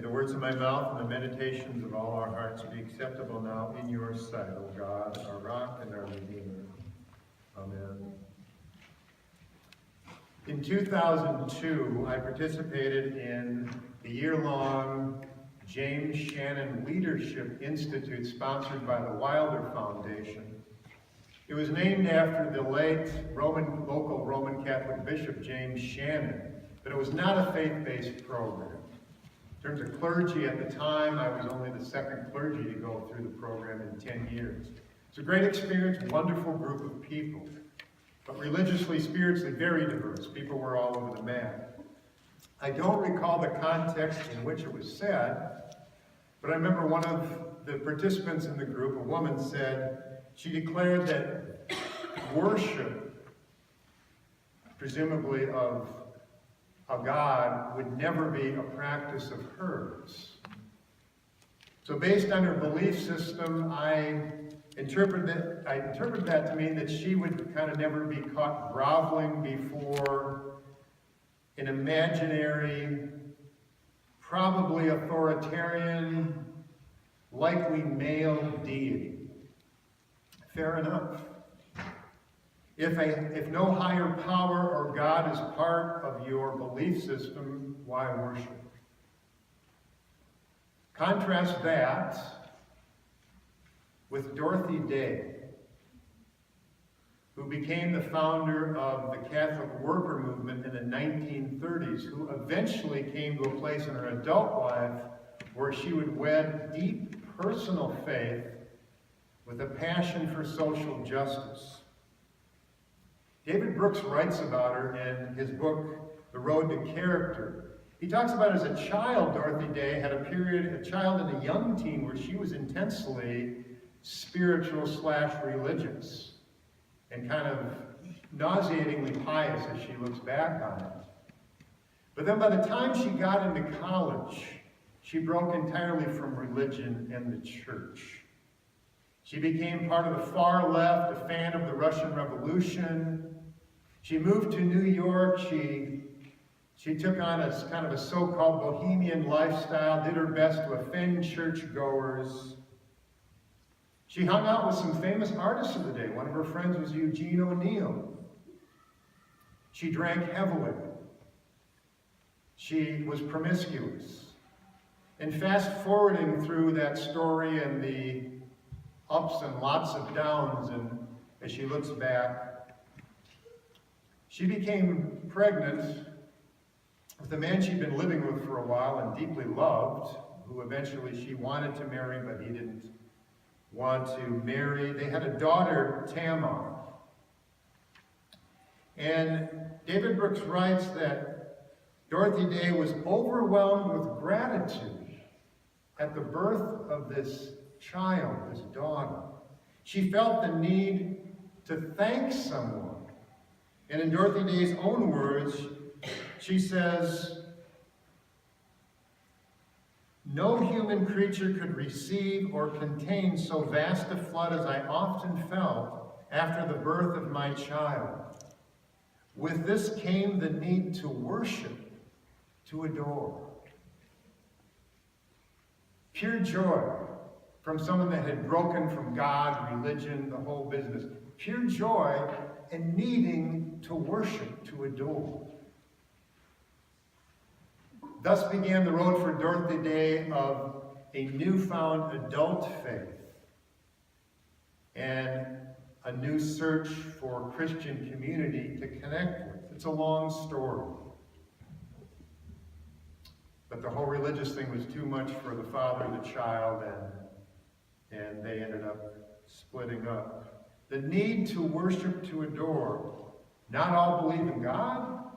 the words of my mouth and the meditations of all our hearts be acceptable now in your sight, O God, our rock and our Redeemer. Amen. In 2002, I participated in the year-long James Shannon Leadership Institute sponsored by the Wilder Foundation. It was named after the late local Roman Catholic Bishop James Shannon, but it was not a faith-based program. In terms of clergy at the time, I was only the second clergy to go through the program in 10 years. It's a great experience, wonderful group of people, but religiously, spiritually, very diverse. People were all over the map. I don't recall the context in which it was said, but I remember one of the participants in the group, a woman, said, she declared that worship, presumably of a God, would never be a practice of hers. So based on her belief system, I interpreted that to mean that she would kind of never be caught groveling before an imaginary, probably authoritarian, likely male deity. Fair enough. If no higher power or God is part of your belief system, why worship? Contrast that with Dorothy Day, who became the founder of the Catholic worker movement in the 1930s, who eventually came to a place in her adult life where she would wed deep personal faith with a passion for social justice. David Brooks writes about her in his book, The Road to Character. He talks about as a child, Dorothy Day had a child and a young teen where she was intensely spiritual/religious and kind of nauseatingly pious as she looks back on it. But then by the time she got into college, she broke entirely from religion and the church. She became part of the far left, a fan of the Russian Revolution. She moved to New York. She took on a kind of a so-called bohemian lifestyle, did her best to offend churchgoers. She hung out with some famous artists of the day. One of her friends was Eugene O'Neill. She drank heavily. She was promiscuous. And fast forwarding through that story and the ups and lots of downs, and as she looks back, she became pregnant with a man she'd been living with for a while and deeply loved, who eventually she wanted to marry, but he didn't want to marry. They had a daughter, Tamar. And David Brooks writes that Dorothy Day was overwhelmed with gratitude at the birth of this child, this daughter. She felt the need to thank someone. And in Dorothy Day's own words, she says, "No human creature could receive or contain so vast a flood as I often felt after the birth of my child. With this came the need to worship, to adore." Pure joy from someone that had broken from God, religion, the whole business. Pure joy and needing to worship, to adore. Thus began the road for Dorothy Day of a newfound adult faith and a new search for Christian community to connect with. It's a long story. But the whole religious thing was too much for the father and the child, and they ended up splitting up. The need to worship, to adore. Not all believe in God.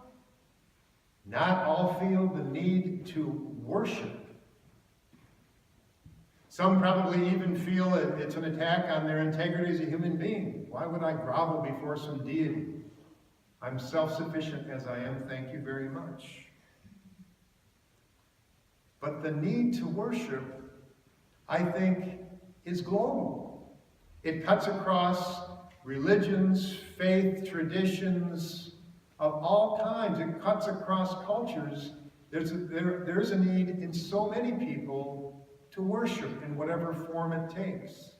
Not all feel the need to worship. Some probably even feel it's an attack on their integrity as a human being. Why would I grovel before some deity? I'm self-sufficient as I am, thank you very much. But the need to worship, I think, is global. It cuts across religions, faith, traditions of all kinds. It cuts across cultures There's a need in so many people to worship in whatever form it takes.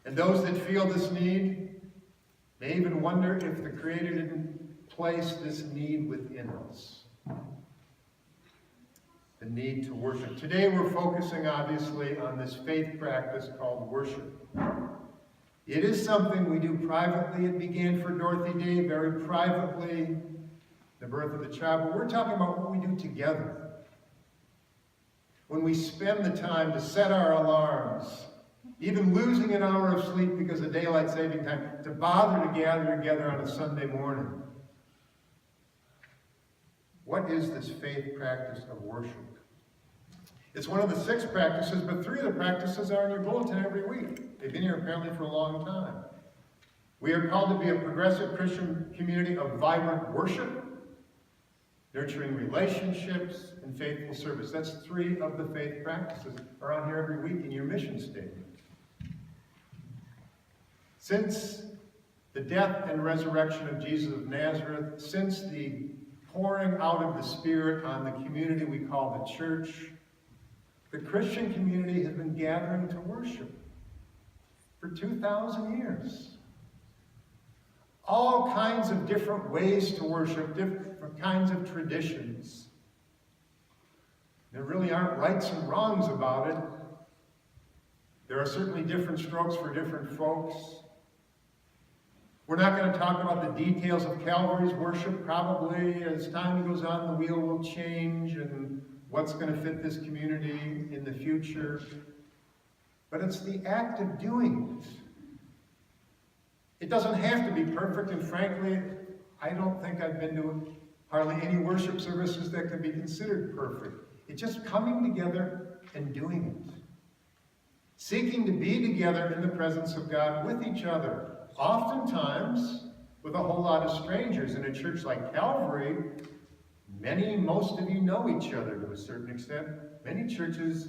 And those that feel this need may even wonder if the Creator didn't place this need within us. The need to worship. Today we're focusing obviously on this faith practice called worship. It is something we do privately. It began for Dorothy Day very privately, the birth of the child, but we're talking about what we do together. When we spend the time to set our alarms, even losing an hour of sleep because of daylight saving time, to bother to gather together on a Sunday morning. What is this faith practice of worship? It's one of the 6 practices, but 3 of the practices are in your bulletin every week. They've been here apparently for a long time. We are called to be a progressive Christian community of vibrant worship, nurturing relationships, and faithful service. That's 3 of the faith practices are on here every week in your mission statement. Since the death and resurrection of Jesus of Nazareth, since the pouring out of the Spirit on the community we call the church, the Christian community has been gathering to worship for 2,000 years. All kinds of different ways to worship, different kinds of traditions. There really aren't rights and wrongs about it. There are certainly different strokes for different folks. We're not going to talk about the details of Calvary's worship. Probably as time goes on, the wheel will change and what's going to fit this community in the future. But it's the act of doing it. It doesn't have to be perfect, and frankly, I don't think I've been to hardly any worship services that could be considered perfect. It's just coming together and doing it. Seeking to be together in the presence of God with each other. Oftentimes, with a whole lot of strangers. In a church like Calvary, most of you know each other to a certain extent. Many churches,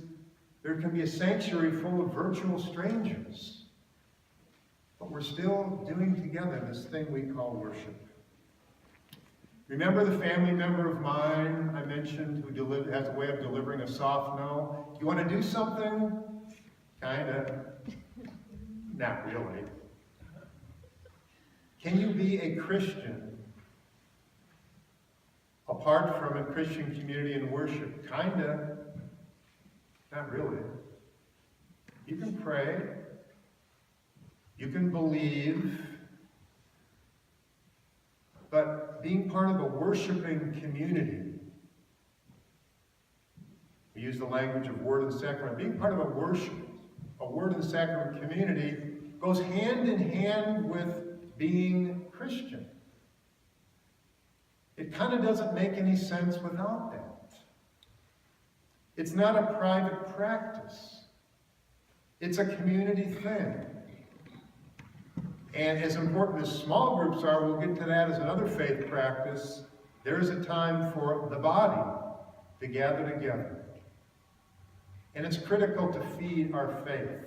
there can be a sanctuary full of virtual strangers. But we're still doing together this thing we call worship. Remember the family member of mine I mentioned who has a way of delivering a soft no? You want to do something? Kinda. Not really. Can you be a Christian apart from a Christian community and worship? Kinda. Not really. You can pray. You can believe. But being part of a worshiping community, we use the language of word and sacrament. Being part of a word and sacrament community goes hand in hand with being Christian. It kind of doesn't make any sense without that. It's not a private practice. It's a community thing. And as important as small groups are, we'll get to that as another faith practice, there is a time for the body to gather together. And it's critical to feed our faith.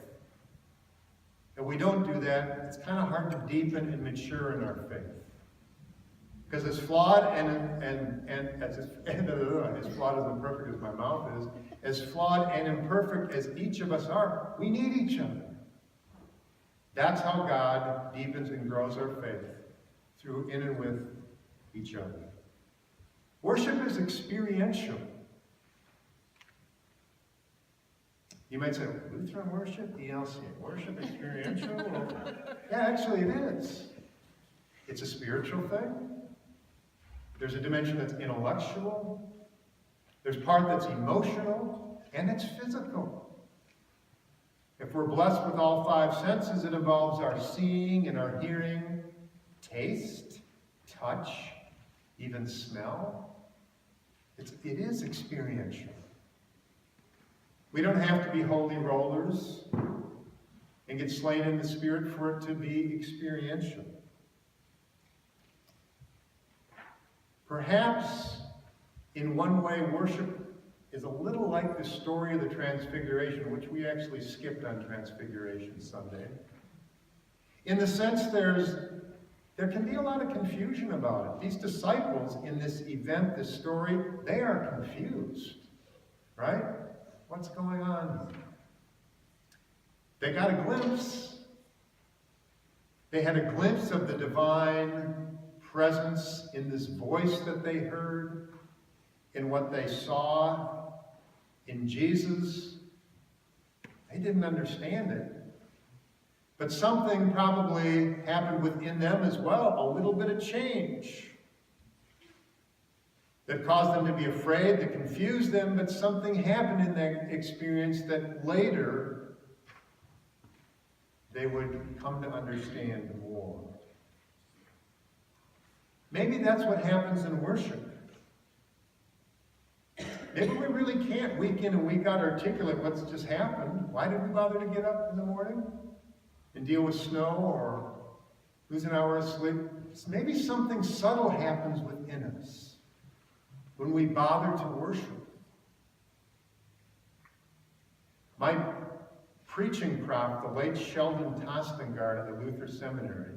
If we don't do that, it's kind of hard to deepen and mature in our faith. Because as flawed as flawed as imperfect as my mouth is, as flawed and imperfect as each of us are, we need each other. That's how God deepens and grows our faith, through in and with each other. Worship is experiential. You might say, Lutheran worship, ELC, worship experiential? Yeah, actually it is. It's a spiritual thing. There's a dimension that's intellectual. There's part that's emotional, and it's physical. If we're blessed with all 5 senses, it involves our seeing and our hearing, taste, touch, even smell. It is experiential. We don't have to be holy rollers and get slain in the Spirit for it to be experiential. Perhaps, in one way, worship is a little like the story of the Transfiguration, which we actually skipped on Transfiguration Sunday. In the sense there's there can be a lot of confusion about it. These disciples in this event, this story, they are confused, right? What's going on? They got a glimpse. They had a glimpse of the divine presence in this voice that they heard, in what they saw in Jesus. They didn't understand it. But something probably happened within them as well, a little bit of change that caused them to be afraid, that confused them, but something happened in that experience that later they would come to understand more. Maybe that's what happens in worship. Maybe we really can't week in and week out articulate what's just happened. Why did we bother to get up in the morning and deal with snow or lose an hour of sleep? Maybe something subtle happens within us when we bother to worship. My preaching prof, the late Sheldon Tostengard at the Luther Seminary,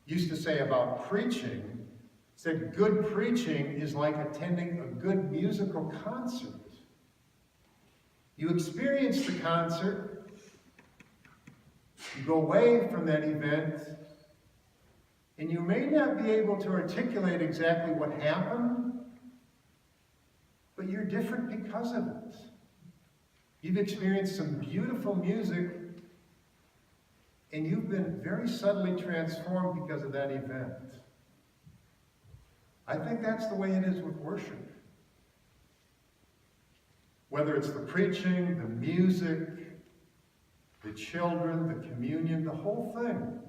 used to say about preaching, said good preaching is like attending a good musical concert. You experience the concert, you go away from that event, and you may not be able to articulate exactly what happened, but you're different because of it. You've experienced some beautiful music, and you've been very subtly transformed because of that event. I think that's the way it is with worship. Whether it's the preaching, the music, the children, the communion, the whole thing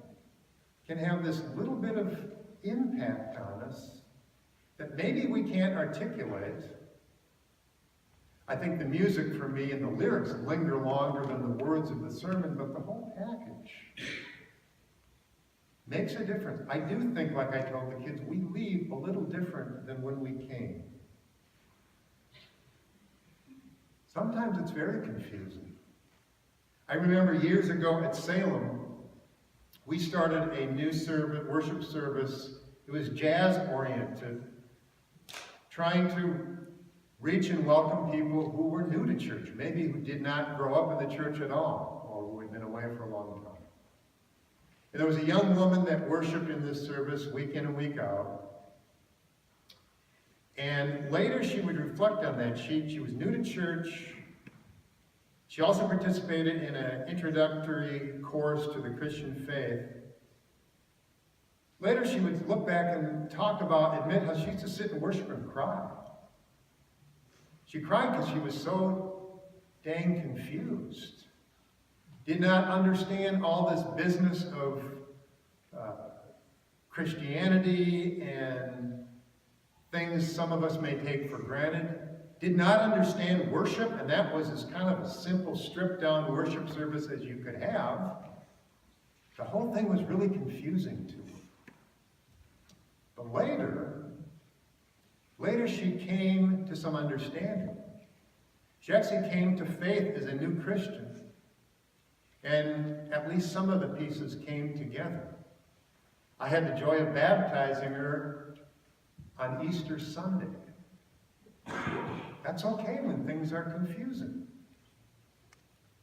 can have this little bit of impact on us that maybe we can't articulate. I think the music for me and the lyrics linger longer than the words of the sermon, but the whole package makes a difference. I do think, like I told the kids, we leave a little different than when we came. Sometimes it's very confusing. I remember years ago at Salem, we started a new worship service. It was jazz-oriented, trying to reach and welcome people who were new to church, maybe who did not grow up in the church at all, or who had been away for a long time. And there was a young woman that worshiped in this service week in and week out. And later she would reflect on that sheet. She was new to church. She also participated in an introductory course to the Christian faith. Later she would look back and admit how she used to sit and worship and cry. She cried because she was so dang confused. Did not understand all this business of Christianity and things some of us may take for granted. Did not understand worship, and that was as kind of a simple, stripped-down worship service as you could have. The whole thing was really confusing to her. But later she came to some understanding. She actually came to faith as a new Christian. And at least some of the pieces came together. I had the joy of baptizing her on Easter Sunday. That's okay when things are confusing.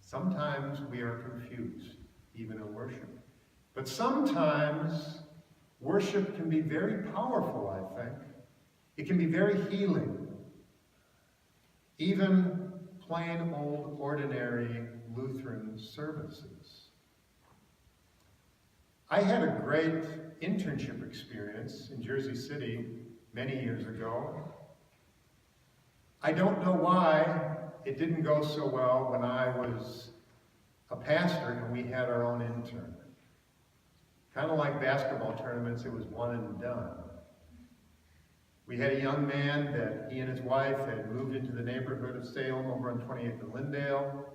Sometimes we are confused, even in worship. But sometimes worship can be very powerful, I think. It can be very healing. Even plain old ordinary Lutheran services. I had a great internship experience in Jersey City many years ago. I don't know why it didn't go so well when I was a pastor and we had our own intern. Kind of like basketball tournaments, it was one and done. We had a young man that he and his wife had moved into the neighborhood of Salem over on 28th and Lindale.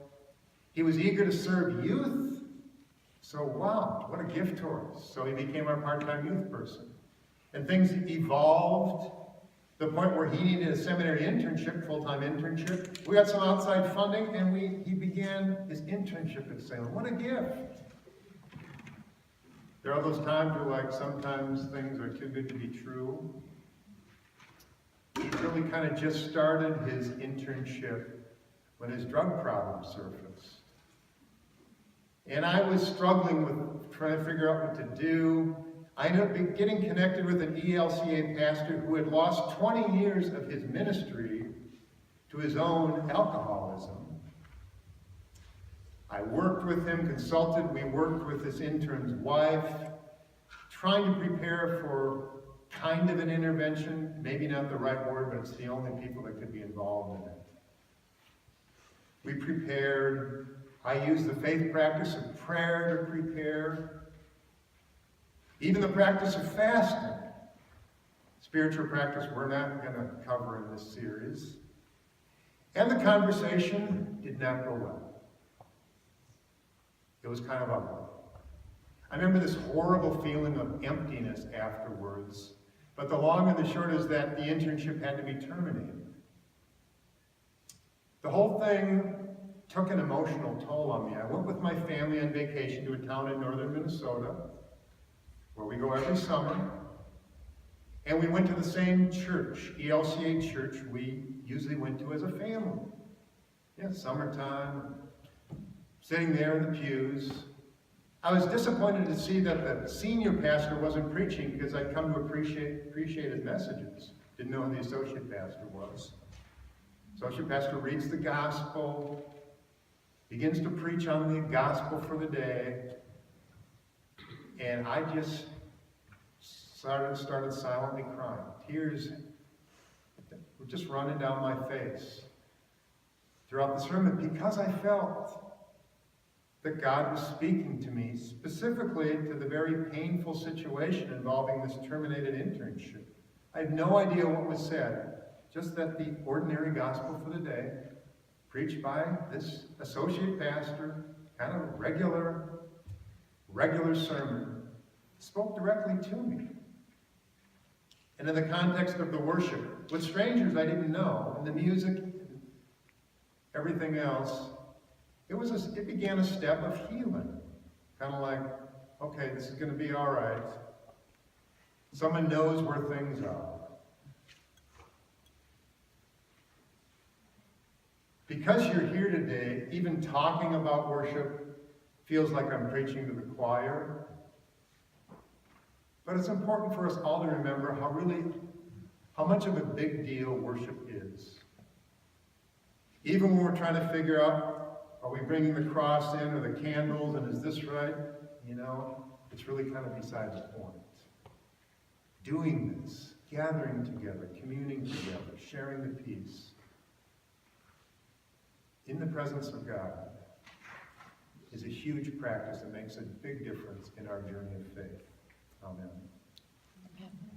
He was eager to serve youth. So wow, what a gift to us. So he became our part-time youth person. And things evolved to the point where he needed a seminary internship, full-time internship. We got some outside funding and he began his internship at Salem. What a gift. There are those times where, like, sometimes things are too good to be true. He really kind of just started his internship when his drug problem surfaced. And I was struggling with trying to figure out what to do. I ended up getting connected with an ELCA pastor who had lost 20 years of his ministry to his own alcoholism. I worked with him, consulted, we worked with this intern's wife, trying to prepare for kind of an intervention, maybe not the right word, but it's the only people that could be involved in it. We prepared. I used the faith practice of prayer to prepare. Even the practice of fasting. Spiritual practice we're not going to cover in this series. And the conversation did not go well. It was kind of ugly. I remember this horrible feeling of emptiness afterwards. But the long and the short is that the internship had to be terminated. The whole thing took an emotional toll on me. I went with my family on vacation to a town in northern Minnesota, where we go every summer. And we went to the same church, ELCA church, we usually went to as a family. Yeah, summertime, sitting there in the pews. I was disappointed to see that the senior pastor wasn't preaching because I'd come to appreciate his messages. Didn't know who the associate pastor was. Associate pastor reads the gospel, begins to preach on the gospel for the day, and I just started silently crying. Tears were just running down my face throughout the sermon because I felt that God was speaking to me specifically to the very painful situation involving this terminated internship. I had no idea what was said, just that the ordinary gospel for the day, preached by this associate pastor, kind of regular sermon, spoke directly to me. And in the context of the worship, with strangers I didn't know, and the music, everything else, it began a step of healing. Kind of like, okay, this is going to be all right. Someone knows where things are. Because you're here today, even talking about worship feels like I'm preaching to the choir. But it's important for us all to remember how much of a big deal worship is. Even when we're trying to figure out, are we bringing the cross in or the candles, and is this right? You know, it's really kind of beside the point. Doing this, gathering together, communing together, sharing the peace in the presence of God is a huge practice that makes a big difference in our journey of faith. Amen.